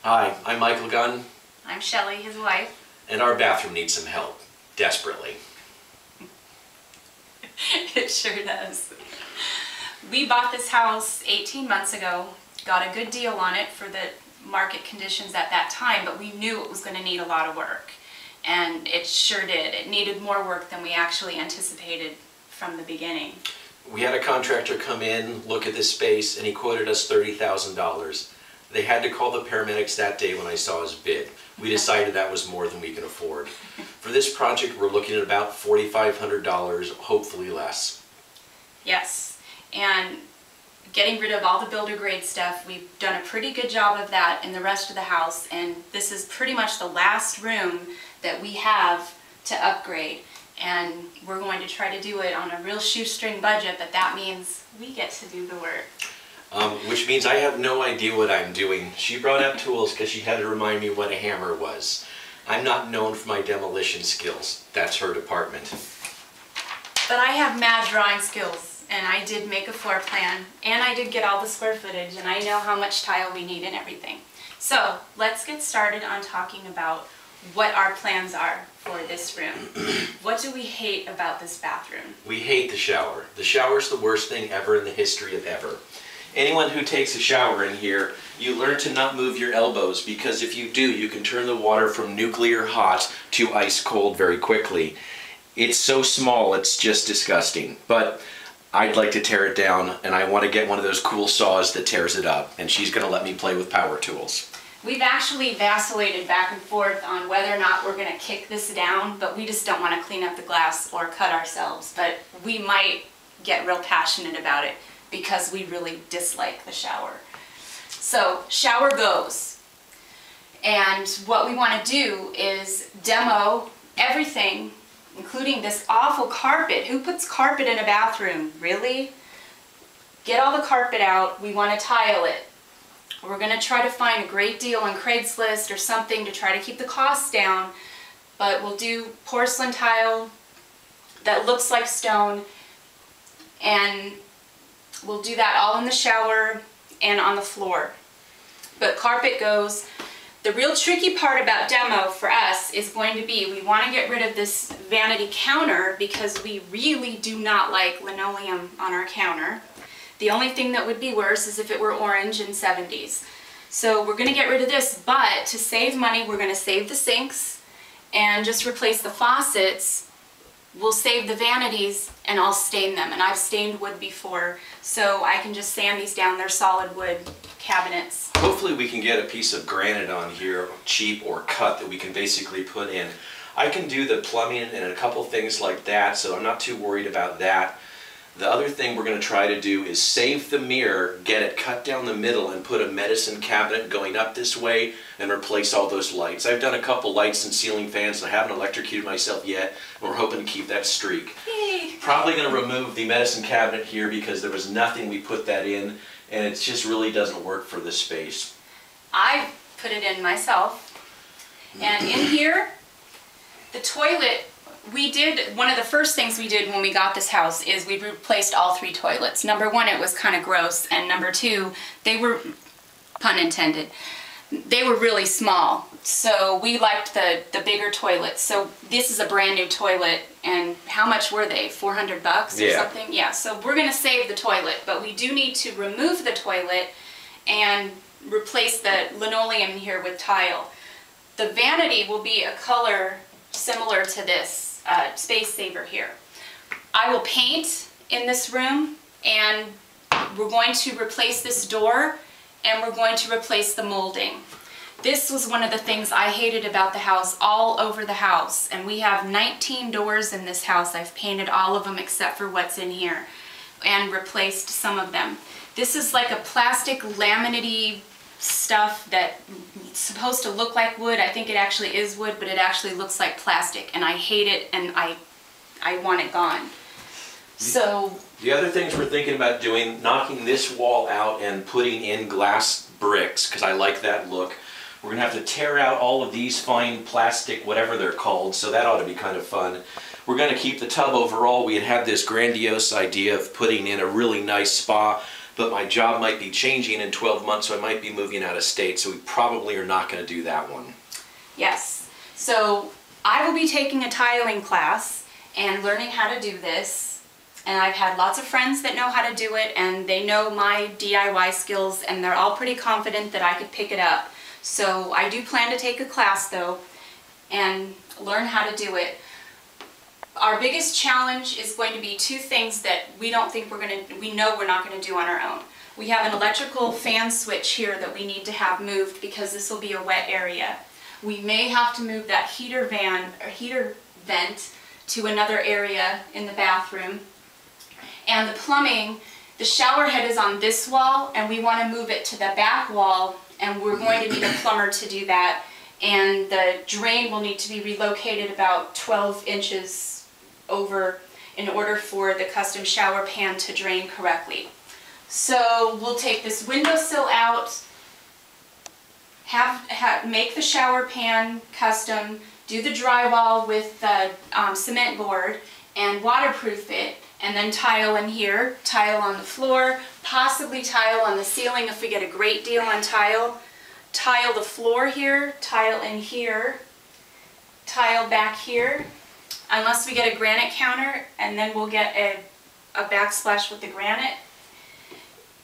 Hi, I'm Michael Gunn, I'm Shelley, his wife. and our bathroom needs some help, desperately. It sure does. We bought this house 18 months ago, got a good deal on it for the market conditions at that time, but we knew it was going to need a lot of work. And it sure did. It needed more work than we actually anticipated from the beginning. We had a contractor come in, look at this space, and he quoted us $30,000. They had to call the paramedics that day when I saw his bid. We decided that was more than we could afford. For this project, we're looking at about $4,500, hopefully less. Yes, and getting rid of all the builder grade stuff, we've done a pretty good job of that in the rest of the house, and this is pretty much the last room that we have to upgrade. And we're going to try to do it on a real shoestring budget, but that means we get to do the work. Which means I have no idea what I'm doing. She brought out tools because she had to remind me what a hammer was. I'm not known for my demolition skills. That's her department. But I have mad drawing skills, and I did make a floor plan, and I did get all the square footage, and I know how much tile we need and everything. So let's get started on talking about what our plans are for this room. What do we hate about this bathroom? We hate the shower. The shower's the worst thing ever in the history of ever. Anyone who takes a shower in here, you learn to not move your elbows, because if you do, you can turn the water from nuclear hot to ice cold very quickly. It's so small, it's just disgusting. But I'd like to tear it down, and I want to get one of those cool saws that tears it up, and she's going to let me play with power tools. We've actually vacillated back and forth on whether or not we're going to kick this down, but we just don't want to clean up the glass or cut ourselves. But we might get real passionate about it because we really dislike the shower. So, shower goes. And what we want to do is demo everything, including this awful carpet. Who puts carpet in a bathroom? Really? Get all the carpet out. We want to tile it. We're going to try to find a great deal on Craigslist or something to try to keep the costs down, but we'll do porcelain tile that looks like stone, and we'll do that all in the shower and on the floor. But carpet goes. The real tricky part about demo for us is going to be, we want to get rid of this vanity counter because we really do not like linoleum on our counter. The only thing that would be worse is if it were orange and 70s. So we're going to get rid of this, but to save money, we're going to save the sinks and just replace the faucets. We'll save the vanities and I'll stain them. And I've stained wood before, so I can just sand these down. They're solid wood cabinets. Hopefully we can get a piece of granite on here, cheap or cut, that we can basically put in. I can do the plumbing and a couple things like that, so I'm not too worried about that. The other thing we're going to try to do is save the mirror, get it cut down the middle, and put a medicine cabinet going up this way and replace all those lights. I've done a couple lights and ceiling fans, and I haven't electrocuted myself yet, and we're hoping to keep that streak. Yay. Probably going to remove the medicine cabinet here because there was nothing we put that in, and it just really doesn't work for this space. I put it in myself. And in here, the toilet, one of the first things we did when we got this house is we replaced all 3 toilets. Number 1, it was kind of gross, and number 2, they were, pun intended, they were really small. So we liked the bigger toilets. So this is a brand new toilet, and how much were they? $400 or something? Yeah, so we're going to save the toilet, but we do need to remove the toilet and replace the linoleum here with tile. The vanity will be a color similar to this. Space saver here. I will paint in this room, and we're going to replace this door, and we're going to replace the molding. This was one of the things I hated about the house, all over the house, and we have 19 doors in this house. I've painted all of them except for what's in here and replaced some of them. This is like a plastic laminate-y stuff that's supposed to look like wood. I think it actually is wood, but it actually looks like plastic, and I hate it, and I want it gone. So the other things we're thinking about doing, knocking this wall out and putting in glass bricks, because I like that look. We're going to have to tear out all of these fine plastic, whatever they're called, so that ought to be kind of fun. We're going to keep the tub overall. We had this grandiose idea of putting in a really nice spa but my job might be changing in 12 months, so I might be moving out of state, so we probably are not going to do that one. Yes. So I will be taking a tiling class and learning how to do this. And I've had lots of friends that know how to do it, and they know my DIY skills, and they're all pretty confident that I could pick it up. So I do plan to take a class though and learn how to do it. Our biggest challenge is going to be two things that we know we're not going to do on our own. We have an electrical fan switch here that we need to have moved because this will be a wet area. We may have to move that heater vent to another area in the bathroom. And the plumbing, the shower head is on this wall, and we want to move it to the back wall, and we're going to need a plumber to do that. And the drain will need to be relocated about 12 inches over in order for the custom shower pan to drain correctly. So we'll take this windowsill out, make the shower pan custom, do the drywall with the cement board, and waterproof it, and then tile in here, tile on the floor, possibly tile on the ceiling if we get a great deal on tile. Tile the floor here, tile in here, tile back here, unless we get a granite counter, and then we'll get a backsplash with the granite.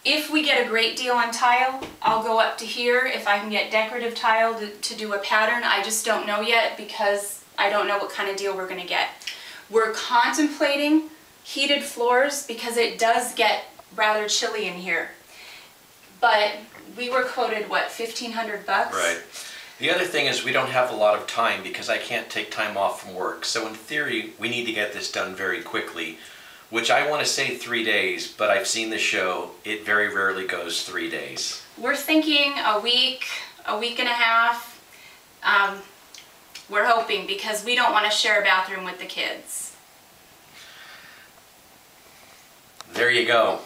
If we get a great deal on tile, I'll go up to here if I can get decorative tile to do a pattern. I just don't know yet because I don't know what kind of deal we're going to get. We're contemplating heated floors because it does get rather chilly in here. But we were quoted, what, $1,500 bucks? Right. The other thing is we don't have a lot of time because I can't take time off from work. So in theory, we need to get this done very quickly, which I want to say 3 days, but I've seen the show. It very rarely goes 3 days. We're thinking a week and a half. We're hoping because we don't want to share a bathroom with the kids. There you go.